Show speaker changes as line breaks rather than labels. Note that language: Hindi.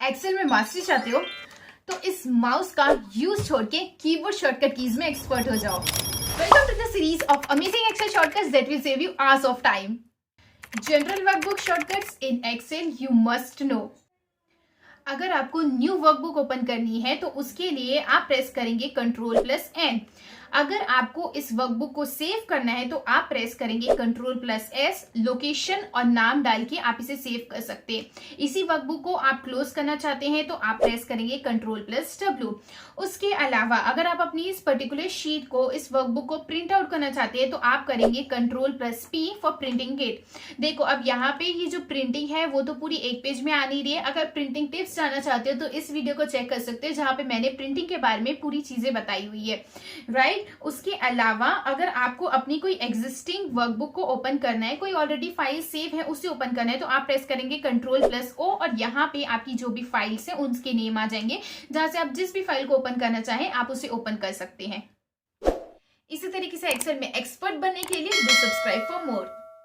एक्सेल में मास्टरी चाहते हो तो इस माउस का यूज छोड़ के कीबोर्ड शॉर्टकट कीज में एक्सपर्ट हो जाओ। Welcome to the series of amazing Excel shortcuts that will save you hours of time. General workbook shortcuts in Excel you must know. अगर आपको न्यू वर्कबुक ओपन करनी है तो उसके लिए आप प्रेस करेंगे Ctrl+N। अगर आपको इस वर्कबुक को सेव करना है तो आप प्रेस करेंगे Ctrl+S। लोकेशन और नाम डाल के आप इसे सेव कर सकते हैं। इसी वर्कबुक को आप क्लोज करना चाहते हैं तो आप प्रेस करेंगे Ctrl+W। उसके अलावा अगर आप अपनी इस पर्टिकुलर शीट को, इस वर्कबुक को प्रिंट आउट करना चाहते हैं तो आप करेंगे Ctrl+P फॉर प्रिंटिंग इट। देखो अब यहाँ पे ये जो प्रिंटिंग है वो तो पूरी एक पेज में आ नहीं रही है। अगर प्रिंटिंग टिप्स जानना चाहते हो तो इस वीडियो को चेक कर सकते हो जहाँ पे मैंने प्रिंटिंग के बारे में पूरी चीजें बताई हुई है, राइट। उसके अलावा अगर आपको अपनी कोई एग्जिस्टिंग वर्कबुक को ओपन करना है, कोई ऑलरेडी फाइल सेव है उसे ओपन करना है तो आप प्रेस करेंगे Ctrl+O और यहाँ पे आपकी जो भी फाइल्स है उनके नेम आ जाएंगे। जहां से आप जिस भी फाइल को ओपन करना चाहें आप उसे ओपन कर सकते हैं। इसी तरीके से एक्सेल में एक्सपर्ट बनने के लिए डू सब्सक्राइब फॉर मोर।